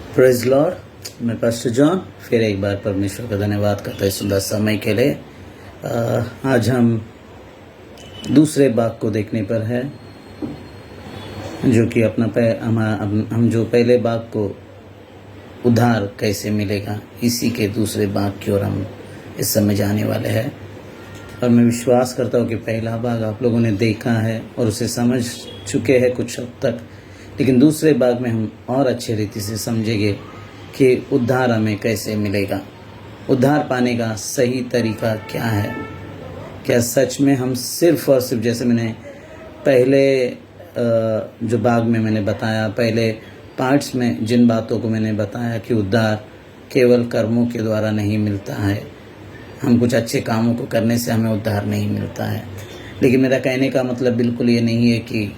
Praise Lord. मैं pastor John फिर एक बार परमेश्वर का धन्यवाद करता है सुंदर समय के लिए। आज हम दूसरे भाग को देखने पर है, जो कि हम जो पहले भाग को उद्धार कैसे मिलेगा, इसी के दूसरे भाग की ओर हम इस समय जाने वाले हैं। और मैं विश्वास करता हूँ कि पहला भाग आप लोगों ने देखा है और उसे समझ चुके हैं कुछ हद तक, लेकिन दूसरे भाग में हम और अच्छे रीति से समझेंगे कि उद्धार हमें कैसे मिलेगा, उद्धार पाने का सही तरीका क्या है। क्या सच में हम सिर्फ और सिर्फ, जैसे मैंने पहले जो भाग में मैंने बताया, पहले पार्ट्स में जिन बातों को मैंने बताया कि उद्धार केवल कर्मों के द्वारा नहीं मिलता है, हम कुछ अच्छे कामों को करने से हमें उद्धार नहीं मिलता है। लेकिन मेरा कहने का मतलब बिल्कुल ये नहीं है कि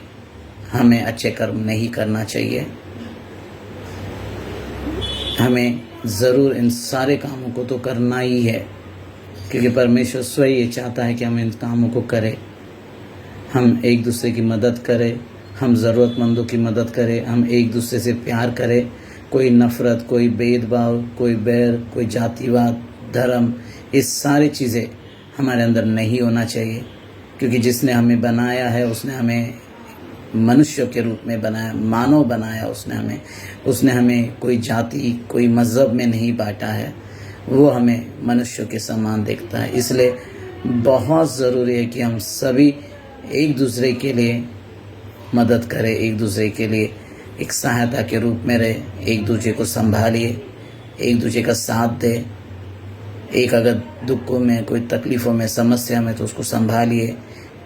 हमें अच्छे कर्म नहीं करना चाहिए। हमें ज़रूर इन सारे कामों को तो करना ही है, क्योंकि परमेश्वर स्वयं ये चाहता है कि हम इन कामों को करें। हम एक दूसरे की मदद करें, हम ज़रूरतमंदों की मदद करें, हम एक दूसरे से प्यार करें। कोई नफ़रत, कोई भेदभाव, कोई बैर, कोई जातिवाद, धर्म, ये सारी चीज़ें हमारे अंदर नहीं होना चाहिए, क्योंकि जिसने हमें बनाया है उसने हमें मनुष्य के रूप में बनाया, मानव बनाया उसने हमें कोई जाति, कोई मज़हब में नहीं बांटा है। वो हमें मनुष्यों के समान देखता है। इसलिए बहुत ज़रूरी है कि हम सभी एक दूसरे के लिए मदद करें, एक दूसरे के लिए एक सहायता के रूप में रहे, एक दूसरे को संभालिए, एक दूसरे का साथ दे। एक अगर दुखों में, कोई तकलीफ़ों में, समस्या में, तो उसको संभालिए।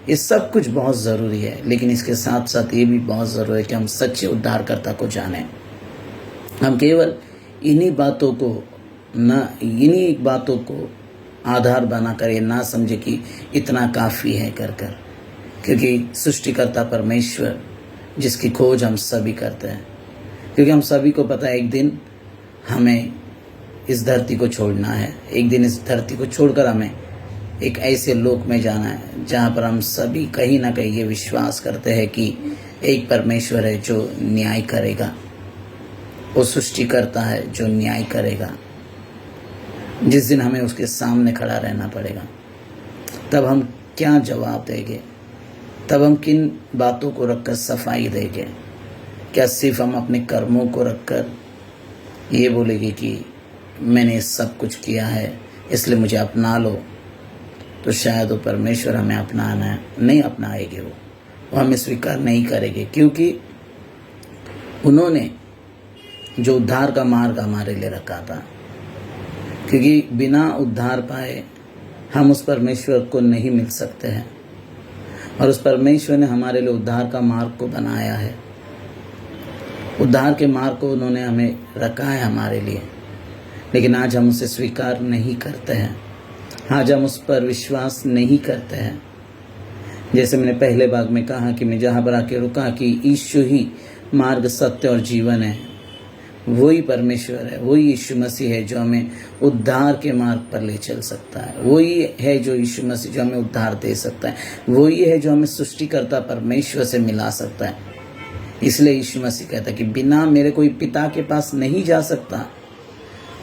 ये सब कुछ बहुत ज़रूरी है, लेकिन इसके साथ साथ ये भी बहुत ज़रूरी है कि हम सच्चे उद्धारकर्ता को जानें। हम केवल इन्हीं बातों को आधार बना कर ये ना समझे कि इतना काफ़ी है कर, क्योंकि सृष्टिकर्ता परमेश्वर जिसकी खोज हम सभी करते हैं, क्योंकि हम सभी को पता है एक दिन हमें इस धरती को छोड़ना है। एक दिन इस धरती को छोड़कर हमें एक ऐसे लोक में जाना है जहाँ पर हम सभी कहीं ना कहीं ये विश्वास करते हैं कि एक परमेश्वर है जो न्याय करेगा, वो सृष्टिकर्ता है जो न्याय करेगा। जिस दिन हमें उसके सामने खड़ा रहना पड़ेगा, तब हम क्या जवाब देंगे? तब हम किन बातों को रखकर सफाई देंगे? क्या सिर्फ हम अपने कर्मों को रखकर ये बोलेंगे कि मैंने सब कुछ किया है इसलिए मुझे अपना लो? तो शायद वो परमेश्वर हमें नहीं अपनाएंगे, वो हमें स्वीकार नहीं करेंगे, क्योंकि उन्होंने जो उद्धार का मार्ग हमारे लिए रखा था। क्योंकि बिना उद्धार पाए हम उस परमेश्वर को नहीं मिल सकते हैं, और उस परमेश्वर ने हमारे लिए उद्धार का मार्ग को बनाया है। उद्धार के मार्ग को उन्होंने हमें रखा है हमारे लिए, लेकिन आज हम उसे स्वीकार नहीं करते हैं, आज हम उस पर विश्वास नहीं करते हैं। जैसे मैंने पहले भाग में कहा कि मैं जहाँ पर आके रुका कि यीशु ही मार्ग, सत्य और जीवन है। वही परमेश्वर है, वही यीशु मसीह है जो हमें उद्धार के मार्ग पर ले चल सकता है। वही है जो यीशु मसीह जो हमें उद्धार दे सकता है। वही है जो हमें सृष्टिकर्ता परमेश्वर से मिला सकता है। इसलिए यीशु मसीह कहता है कि बिना मेरे कोई पिता के पास नहीं जा सकता।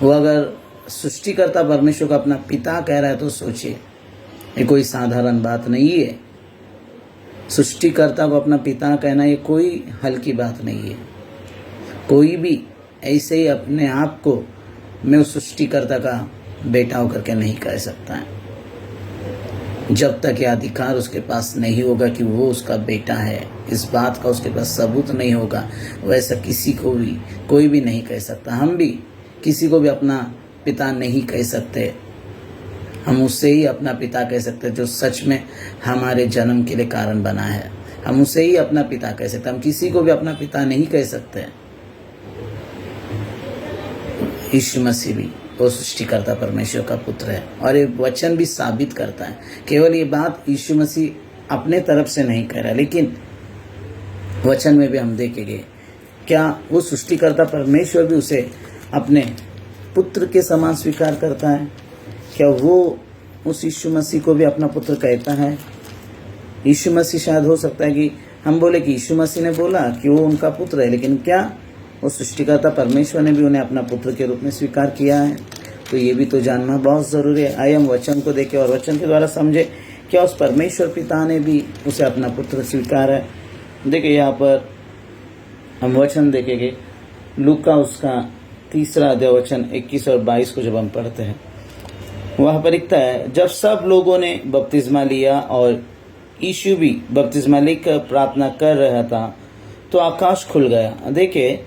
वो अगर सृष्टिकर्ता परमेश्वर को अपना पिता कह रहा है तो सोचिए, ये कोई साधारण बात नहीं है। सृष्टिकर्ता को अपना पिता कहना ये कोई हल्की बात नहीं है। कोई भी ऐसे ही अपने आप को मैं उस सृष्टिकर्ता का बेटा होकर के नहीं कह सकता है। जब तक ये अधिकार उसके पास नहीं होगा कि वो उसका बेटा है, इस बात का उसके पास सबूत नहीं होगा, वैसा किसी को भी कोई भी नहीं कह सकता। हम भी किसी को भी अपना पिता नहीं कह सकते। हम उससे ही अपना पिता कह सकते जो सच में हमारे जन्म के लिए कारण बना है। हम उसे ही अपना पिता कह सकते, हम किसी को भी अपना पिता नहीं कह सकते। यीशु मसीह भी वो सृष्टिकर्ता परमेश्वर का पुत्र है, और ये वचन भी साबित करता है। केवल ये बात यीशु मसीह अपने तरफ से नहीं कह रहा, लेकिन वचन में भी हम देखेंगे क्या वो सृष्टिकर्ता परमेश्वर भी उसे अपने पुत्र के समान स्वीकार करता है। क्या वो उस यीशु मसीह को भी अपना पुत्र कहता है? यीशु मसीह शायद हो सकता है कि हम बोले कि यीशु मसीह ने बोला कि वो उनका पुत्र है, लेकिन क्या वो सृष्टिकर्ता परमेश्वर ने भी उन्हें अपना पुत्र के रूप में स्वीकार किया है। तो ये भी तो जानना बहुत ज़रूरी है। आइए हम वचन को देखें और वचन के द्वारा समझे क्या उस परमेश्वर पिता ने भी उसे अपना पुत्र स्वीकार है। देखिए यहाँ पर हम वचन देखेंगे, लूका उसका 3 अध्याय वचन 21 और 22 को जब हम पढ़ते हैं, वहाँ पर लिखता है, जब सब लोगों ने बपतिस्मा लिया और यीशु भी बपतिस्मा लेकर प्रार्थना कर रहा था तो आकाश खुल गया। देखिए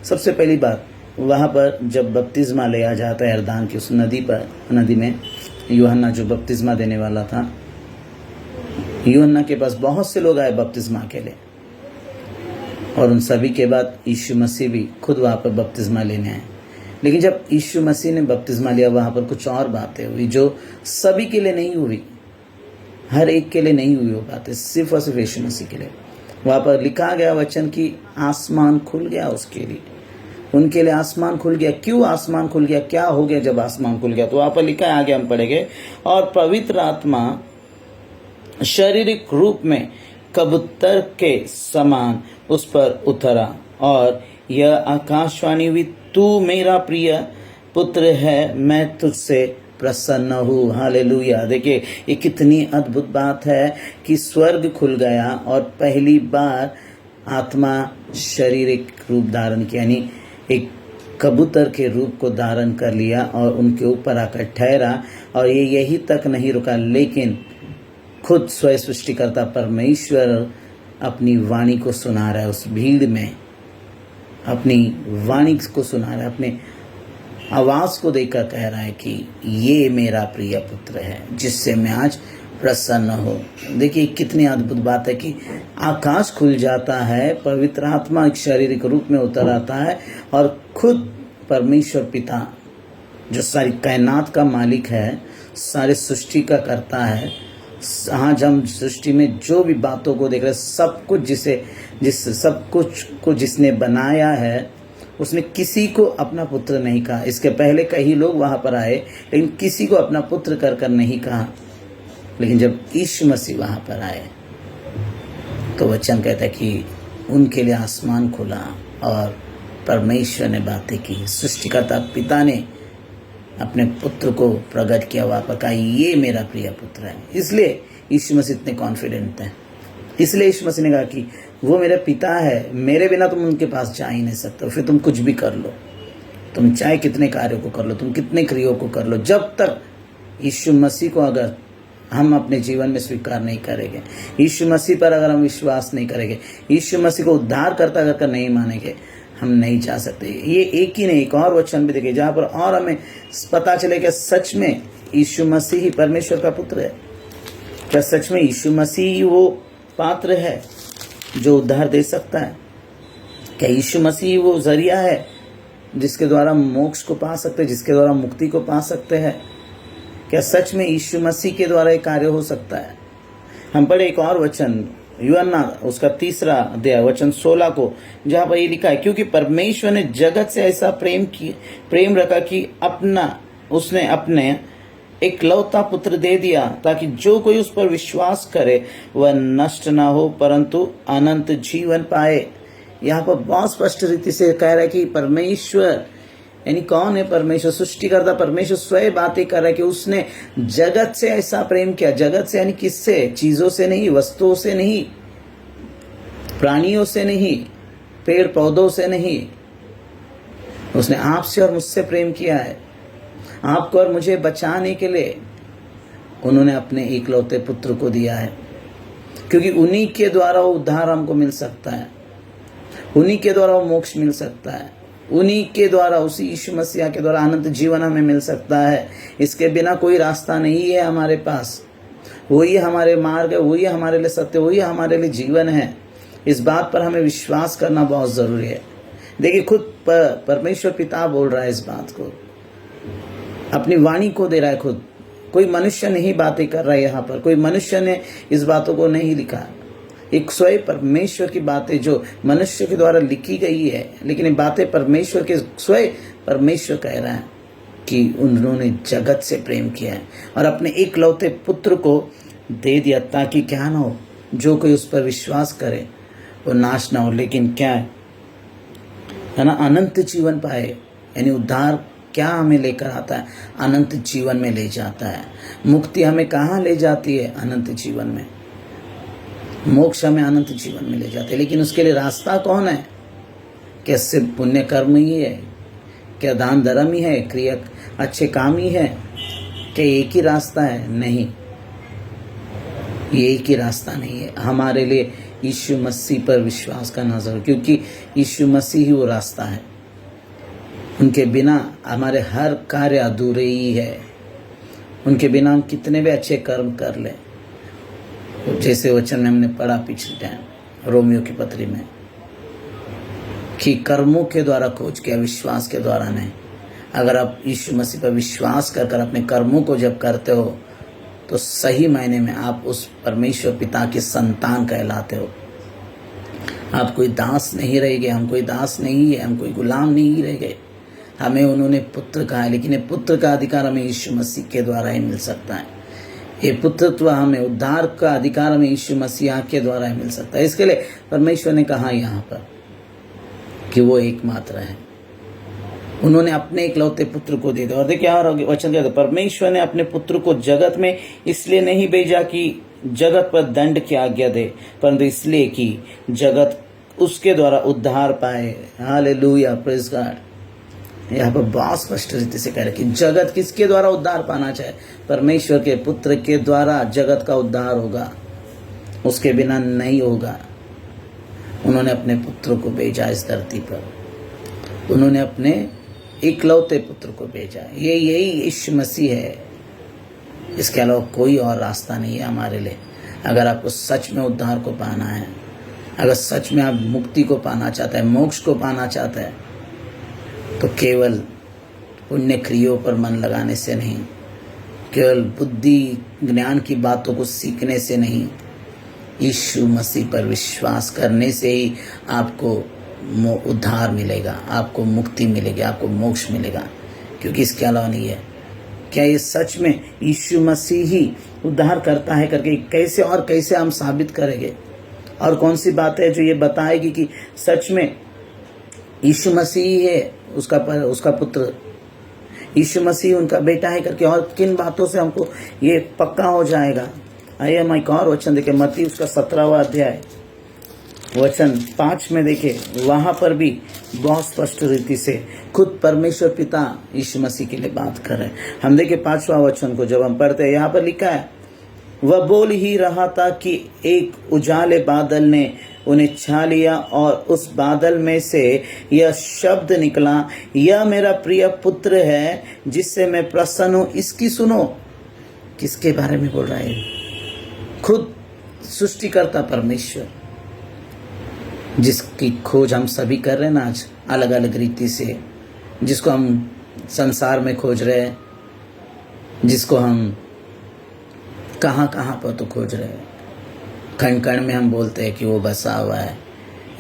सबसे पहली बात, वहाँ पर जब बपतिस्मा लिया जाता है यरदान की उस नदी में, यूहन्ना जो बपतिस्मा देने वाला था, यूहन्ना के पास बहुत से लोग आए बपतिस्मा के लिए, और उन सभी के बाद यीशु मसीह भी खुद वहाँ पर बपतिस्मा लेने आए। लेकिन जब यीशु मसीह ने बपतिस्मा लिया, वहाँ पर कुछ और बातें हुई जो सभी के लिए नहीं हुई, हर एक के लिए नहीं हुई वो बातें, सिर्फ और सिर्फ यीशु मसीह के लिए। वहाँ पर लिखा गया वचन की आसमान खुल गया उसके लिए, उनके लिए आसमान खुल गया। क्यों आसमान खुल गया, क्या हो गया जब आसमान खुल गया? तो वहाँ पर लिखा है, आगे हम पढ़ेंगे, और पवित्र आत्मा शारीरिक रूप में कबूतर के समान उस पर उतरा और यह आकाशवाणी हुई, तू मेरा प्रिय पुत्र है, मैं तुझसे प्रसन्न हूँ। हालेलुया। देखिए ये कितनी अद्भुत बात है कि स्वर्ग खुल गया और पहली बार आत्मा शारीरिक रूप धारण किया, यानी एक कबूतर के रूप को धारण कर लिया और उनके ऊपर आकर ठहरा। और ये यही तक नहीं रुका, लेकिन खुद स्वयं सृष्टिकर्ता परमेश्वर अपनी वाणी को सुना रहा है, उस भीड़ में अपनी वाणी को सुना रहा है, अपने आवाज़ को देकर कह रहा है कि ये मेरा प्रिय पुत्र है जिससे मैं आज प्रसन्न हो। देखिए कितनी अद्भुत बात है कि आकाश खुल जाता है, पवित्र आत्मा एक शारीरिक रूप में उतर आता है और खुद परमेश्वर पिता जो सारी कायनात का मालिक है, सारे सृष्टि का करता है, हाँ हम सृष्टि में जो भी बातों को देख रहे हैं, सब कुछ सब कुछ को जिसने बनाया है, उसने किसी को अपना पुत्र नहीं कहा। इसके पहले कई लोग वहाँ पर आए लेकिन किसी को अपना पुत्र कर कर नहीं कहा। लेकिन जब यीशु मसीह वहाँ पर आए तो वचन कहता है कि उनके लिए आसमान खुला और परमेश्वर ने बातें की, सृष्टिकर्ता पिता ने अपने पुत्र को प्रकट किया, वहाँ पर कहा ये मेरा प्रिय पुत्र है। इसलिए यीशु मसीह इतने कॉन्फिडेंट हैं, इसलिए यीशु मसीह ने कहा कि वो मेरा पिता है, मेरे बिना तुम उनके पास जा ही नहीं सकते। फिर तुम कुछ भी कर लो, तुम चाहे कितने कार्यों को कर लो, तुम कितने क्रियाओं को कर लो, जब तक यीशु मसीह को अगर हम अपने जीवन में स्वीकार नहीं करेंगे, यीशु मसीह पर अगर हम विश्वास नहीं करेंगे, यीशु मसीह को उद्धार करता कर नहीं मानेंगे, हम नहीं जा सकते। ये एक ही नहीं, एक और वचन भी देखें जहाँ पर और हमें पता चले कि सच में यीशु मसीह ही परमेश्वर का पुत्र है। क्या सच में यीशु मसीह ही वो पात्र है जो उद्धार दे सकता है? क्या यीशु मसीह वो जरिया है जिसके द्वारा मोक्ष को पा सकते हैं, जिसके द्वारा मुक्ति को पा सकते हैं? क्या सच में यीशु मसीह के द्वारा एक कार्य हो सकता है? हम पढ़े एक और वचन, यूहन्ना उसका 3 अध्याय वचन 16 को, जहाँ पर ये लिखा है, क्योंकि परमेश्वर ने जगत से ऐसा प्रेम रखा कि उसने अपने एकलौता पुत्र दे दिया ताकि जो कोई उस पर विश्वास करे वह नष्ट ना हो परंतु अनंत जीवन पाए। यहाँ पर बहुत स्पष्ट रीति से कह रहा है कि परमेश्वर यानी कौन है? परमेश्वर, सृष्टिकर्ता परमेश्वर स्वयं बातें कर रहा है कि उसने जगत से ऐसा प्रेम किया। जगत से यानी किससे? चीजों से नहीं, वस्तुओं से नहीं, प्राणियों से नहीं, पेड़ पौधों से नहीं, उसने आपसे और मुझसे प्रेम किया है। आपको और मुझे बचाने के लिए उन्होंने अपने एकलौते पुत्र को दिया है, क्योंकि उन्हीं के द्वारा वो उद्धार हमको मिल सकता है, उन्हीं के द्वारा वो मोक्ष मिल सकता है, उन्हीं के द्वारा, उसी यीशु मसीह के द्वारा अनंत जीवन हमें मिल सकता है। इसके बिना कोई रास्ता नहीं है हमारे पास। वही हमारे मार्ग है, वही हमारे लिए सत्य, वही हमारे लिए जीवन है। इस बात पर हमें विश्वास करना बहुत ज़रूरी है। देखिए खुद परमेश्वर पिता बोल रहा है इस बात को, अपनी वाणी को दे रहा है खुद। कोई मनुष्य नहीं बातें कर रहा है यहाँ पर, कोई मनुष्य ने इस बातों को नहीं लिखा। एक स्वयं परमेश्वर की बातें जो मनुष्य के द्वारा लिखी गई है, लेकिन ये बातें परमेश्वर के स्वयं परमेश्वर कह रहा है कि उन्होंने जगत से प्रेम किया है और अपने एकलौते पुत्र को दे दिया ताकि क्या ना हो, जो कोई उस पर विश्वास करे वो नाश ना हो, लेकिन क्या है है ना, अनंत जीवन पाए। यानी उद्धार क्या हमें लेकर आता है? अनंत जीवन में ले जाता है। मुक्ति हमें कहाँ ले जाती है? अनंत जीवन में। मोक्ष हमें अनंत जीवन में ले जाते हैं। लेकिन उसके लिए रास्ता कौन है? क्या सिर्फ पुण्य कर्म ही है? क्या दान धर्म ही है? क्रिया अच्छे काम ही है? क्या एक ही रास्ता है? नहीं, ये एक ही रास्ता नहीं है। हमारे लिए यीशु मसीह पर विश्वास करना जरूरी, क्योंकि यीशु मसीह ही वो रास्ता है। उनके बिना हमारे हर कार्य अधूरे ही है। उनके बिना हम कितने भी अच्छे कर्म कर लें, जैसे वचन में हमने पढ़ा पिछले टाइम रोमियो की पत्री में, कि कर्मों के द्वारा खोज किया, विश्वास के द्वारा नहीं। अगर आप यीशु मसीह पर विश्वास कर अपने कर्मों को जब करते हो, तो सही मायने में आप उस परमेश्वर पिता के संतान कहलाते हो। आप कोई दास नहीं रह गए, हम कोई दास नहीं है, हम कोई गुलाम नहीं रह गए। हमें उन्होंने पुत्र कहा है, लेकिन ये पुत्र का अधिकार हमें यीशु मसीह के द्वारा ही मिल सकता है। ये पुत्रत्व हमें, उद्धार का अधिकार हमें यीशु मसीह के द्वारा ही मिल सकता है। इसके लिए परमेश्वर ने कहा यहाँ पर कि वो एकमात्र है। उन्होंने अपने इकलौते पुत्र को दे दिया। और देखिए और वचन कहते, परमेश्वर ने अपने पुत्र को जगत में इसलिए नहीं भेजा कि जगत पर दंड की आज्ञा दे, परंतु इसलिए कि जगत उसके द्वारा उद्धार पाए। Hallelujah, praise God. यहाँ पर बहुत स्पष्ट रीति से कह रहे कि जगत किसके द्वारा उद्धार पाना चाहे? परमेश्वर के पुत्र के द्वारा जगत का उद्धार होगा, उसके बिना नहीं होगा। उन्होंने अपने पुत्र को भेजा इस धरती पर, उन्होंने अपने इकलौते पुत्र को भेजा। ये यही यीशु मसीह है, इसके अलावा कोई और रास्ता नहीं है हमारे लिए। अगर आपको सच में उद्धार को पाना है, अगर सच में आप मुक्ति को पाना चाहते हैं, मोक्ष को पाना चाहते हैं, तो केवल पुण्य क्रियों पर मन लगाने से नहीं, केवल बुद्धि ज्ञान की बातों को सीखने से नहीं, यीशु मसीह पर विश्वास करने से ही आपको उद्धार मिलेगा, आपको मुक्ति मिलेगी, आपको मोक्ष मिलेगा, क्योंकि इसके अलावा नहीं है। क्या ये सच में यीशु मसीह ही उद्धार करता है करके कैसे और कैसे हम साबित करेंगे? और कौन सी बात है जो ये बताएगी कि सच में यीशु मसीह ही है उसका पुत्र, यीशु मसीह उनका बेटा है करके? और किन बातों से हमको ये पक्का हो जाएगा? आइए हम एक और वचन देखें, मत्ती उसका 17वां अध्याय वचन 5 में देखे, वहां पर भी बहुत स्पष्ट रीति से खुद परमेश्वर पिता यीशु मसीह के लिए बात कर रहे हैं। हम देखे 5वां वचन को जब हम पढ़ते हैं, यहाँ पर लिखा है, वह बोल ही रहा था कि एक उजाले बादल ने उन्हें छा लिया और उस बादल में से यह शब्द निकला, यह मेरा प्रिय पुत्र है जिससे मैं प्रसन्न हूं, इसकी सुनो। किसके बारे में बोल रहा है? खुद सृष्टिकर्ता परमेश्वर, जिसकी खोज हम सभी कर रहे हैं ना आज अलग अलग रीति से, जिसको हम संसार में खोज रहे हैं, जिसको हम कहाँ कहाँ पर तो खोज रहे हैं। कण कण में हम बोलते हैं कि वो बसा हुआ है,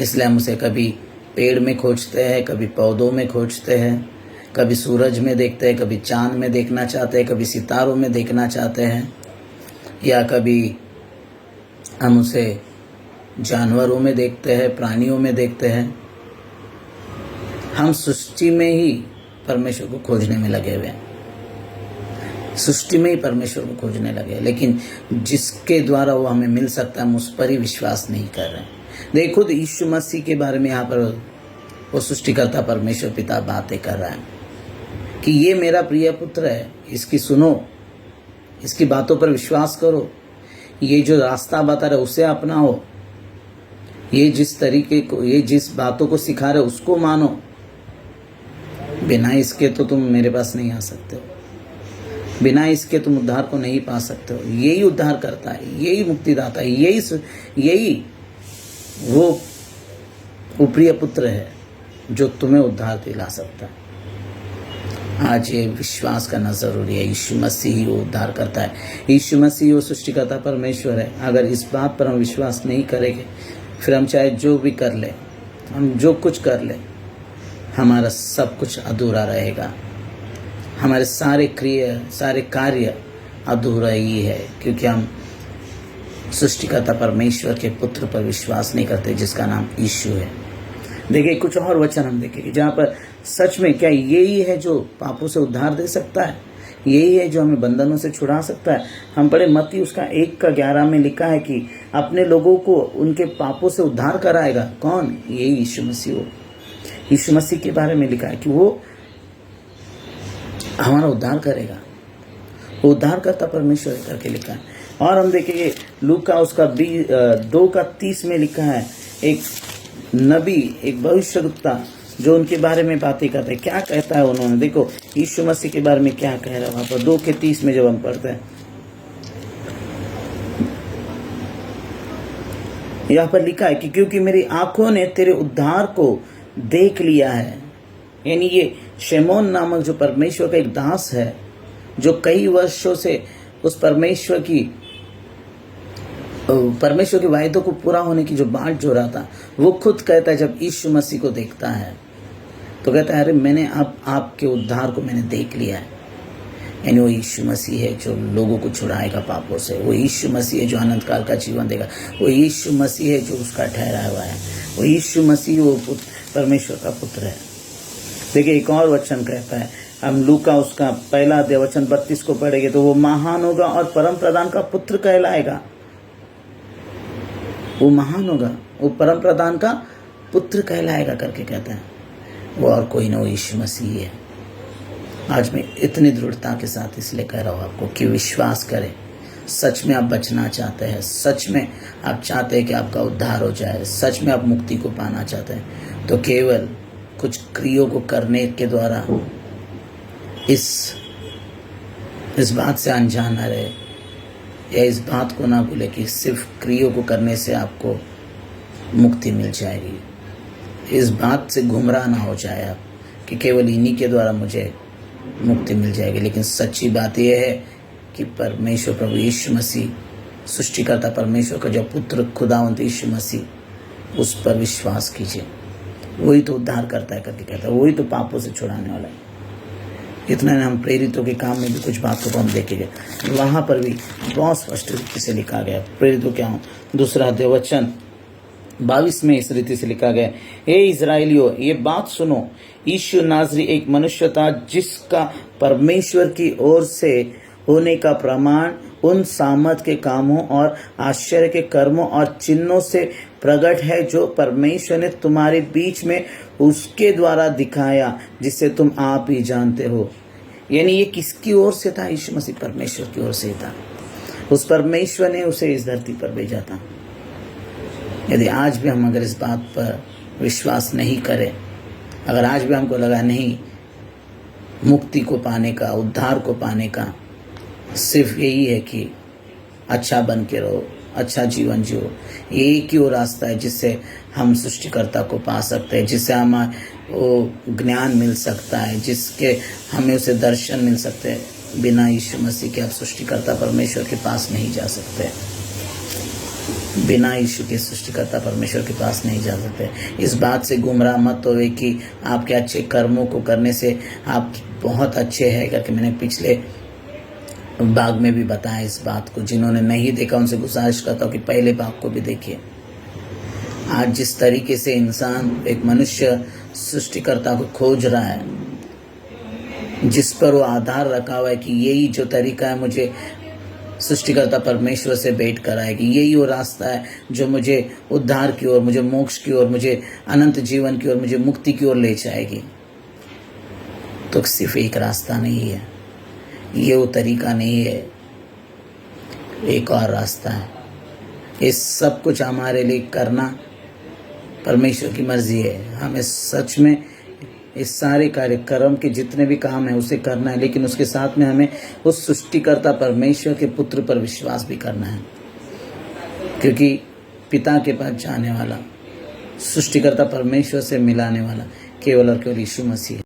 इसलिए हम उसे कभी पेड़ में खोजते हैं, कभी पौधों में खोजते हैं, कभी सूरज में देखते हैं, कभी चांद में देखना चाहते हैं, कभी सितारों में देखना चाहते हैं, या कभी हम उसे जानवरों में देखते हैं, प्राणियों में देखते हैं। हम सृष्टि में ही परमेश्वर को खोजने में लगे हुए हैं, सृष्टि में ही परमेश्वर को खोजने लगे, लेकिन जिसके द्वारा वो हमें मिल सकता है हम उस पर ही विश्वास नहीं कर रहे हैं। देखो खुद यीशु मसीह के बारे में यहाँ पर वो सृष्टिकर्ता परमेश्वर पिता बातें कर रहा है कि ये मेरा प्रिय पुत्र है, इसकी सुनो, इसकी बातों पर विश्वास करो, ये जो रास्ता बता रहे उसे अपनाओ, ये जिस तरीके को, ये जिस बातों को सिखा रहे उसको मानो। बिना इसके तो तुम मेरे पास नहीं आ सकते हो, बिना इसके तुम उद्धार को नहीं पा सकते हो। यही उद्धार करता है, यही मुक्तिदाता है, यही वो प्रिय पुत्र है जो तुम्हें उद्धार दिला सकता है। आज ये विश्वास करना जरूरी है, यीशु मसीह ही वो उद्धार करता है, यीशु मसीह वो सृष्टिकर्ता परमेश्वर है। अगर इस बात पर हम विश्वास नहीं करेंगे, फिर हम चाहे जो भी कर ले, हम जो कुछ कर ले, हमारा सब कुछ अधूरा रहेगा, हमारे सारे कार्य अधूरा ही है, क्योंकि हम सृष्टिकर्ता परमेश्वर के पुत्र पर विश्वास नहीं करते जिसका नाम यीशु है। देखिए कुछ और वचन हम देखेंगे जहाँ पर सच में क्या यही है जो पापों से उद्धार दे सकता है, यही है जो हमें बंधनों से छुड़ा सकता है। हम पढ़े मत्ती उसका 1:11 में लिखा है कि अपने लोगों को उनके पापों से उद्धार कराएगा। कौन? यही यीशु मसीह हो। यीशु मसीह के बारे में लिखा है कि वो हमारा उद्धार करेगा, वो उद्धार करता परमेश्वर करके लिखा है। और हम देखेंगे लूका उसका 2:30 में लिखा है, एक नबी, एक भविष्यवक्ता जो उनके बारे में बातें करते हैं। क्या कहता है उन्होंने? देखो यीशु मसीह के बारे में क्या कह रहा है वहां पर 2:30 में जब हम पढ़ते हैं, यहाँ पर लिखा है कि क्योंकि मेरी आंखों ने तेरे उद्धार को देख लिया है। यानी ये शमौन नामक जो परमेश्वर का एक दास है, जो कई वर्षों से उस परमेश्वर के वायदों को पूरा होने की जो बाट जो रहा था, वो खुद कहता है जब यीशु मसीह को देखता है तो कहता है अरे मैंने अब आपके उद्धार को मैंने देख लिया है। यानी वो यीशु मसीह है जो लोगों को छुड़ाएगा पापों से, वो यीशु मसीह है जो अनंत काल का जीवन देगा, वो यीशु मसीह है जो उसका ठहरा हुआ है, वो यीशु मसीह वो परमेश्वर का पुत्र है। देखिए एक और वचन कहता है, हम लूका उसका 1:32 32 को पढ़ेंगे तो वो महान होगा और परम प्रधान का पुत्र कहलाएगा। वो महान होगा, वो परम प्रधान का पुत्र कहलाएगा करके कहता है। वो और कोई ना, वो यीशु मसीह है। आज मैं इतनी दृढ़ता के साथ इसलिए कह रहा हूँ आपको कि विश्वास करें। सच में आप बचना चाहते हैं, सच में आप चाहते हैं कि आपका उद्धार हो जाए, सच में आप मुक्ति को पाना चाहते हैं, तो केवल कुछ क्रियों को करने के द्वारा इस बात से अनजान न रहे, या इस बात को ना भूले कि सिर्फ क्रियों को करने से आपको मुक्ति मिल जाएगी। इस बात से गुमराह ना हो जाए आप कि केवल इन्हीं के द्वारा मुझे मुक्ति मिल जाएगी। लेकिन सच्ची बात यह है कि परमेश्वर प्रभु यीशु मसीह, सृष्टिकर्ता परमेश्वर का जो पुत्र खुदावंत यीशु मसीह, उस पर विश्वास कीजिए। वही तो उद्धार करता है करके कहता है, वही तो पापों से छुड़ाने वाला है। इतना हम प्रेरितों के काम में भी कुछ बातों को हम देखेंगे, वहाँ पर भी बहुत स्पष्ट रीति से लिखा गया। प्रेरितों क्या हो 2:22 में इस रीति से लिखा गया, हे इज़राइलियों ये बात सुनो, यीशु नाज़री एक मनुष्य था जिसका परमेश्वर की ओर से होने का प्रमाण उन सामर्थ के कामों और आश्चर्य के कर्मों और चिन्हों से प्रकट है जो परमेश्वर ने तुम्हारे बीच में उसके द्वारा दिखाया, जिसे तुम आप ही जानते हो। यानी ये किसकी ओर से था? यीशु मसीह परमेश्वर की ओर से था। उस परमेश्वर ने उसे इस धरती पर भेजा था। यदि आज भी हम अगर इस बात पर विश्वास नहीं करें, अगर आज भी हमको लगा नहीं मुक्ति को पाने का, उद्धार को पाने का सिर्फ यही है कि अच्छा बन के रहो, अच्छा जीवन जियो, यही की वो रास्ता है जिससे हम सृष्टिकर्ता को पा सकते हैं, जिससे हमें वो ज्ञान मिल सकता है, जिसके हमें उसे दर्शन मिल सकते हैं। बिना यीशु मसीह के आप सृष्टिकर्ता परमेश्वर के पास नहीं जा सकते, बिना यीशु के सृष्टिकर्ता परमेश्वर के पास नहीं जा सकते। इस बात से गुमराह मत होवे कि आपके अच्छे कर्मों को करने से आप बहुत अच्छे हैं करके। मैंने पिछले भाग में भी बताया इस बात को। जिन्होंने नहीं देखा उनसे गुजारिश करता हूँ कि पहले भाग को भी देखिए। आज जिस तरीके से इंसान, एक मनुष्य सृष्टिकर्ता को खोज रहा है, जिस पर वो आधार रखा हुआ है कि यही जो तरीका है मुझे सृष्टिकर्ता परमेश्वर से भेंट कराएगी, यही वो रास्ता है जो मुझे उद्धार की ओर, मुझे मोक्ष की ओर, मुझे अनंत जीवन की ओर, मुझे मुक्ति की ओर ले जाएगी, तो सिर्फ एक रास्ता नहीं है, ये वो तरीका नहीं है, एक और रास्ता है। ये सब कुछ हमारे लिए करना परमेश्वर की मर्जी है। हमें सच में इस सारे कार्यक्रम के जितने भी काम है उसे करना है, लेकिन उसके साथ में हमें उस सृष्टिकर्ता परमेश्वर के पुत्र पर विश्वास भी करना है, क्योंकि पिता के पास जाने वाला, सृष्टिकर्ता परमेश्वर से मिलाने वाला केवल और केवल यीशु मसीह है।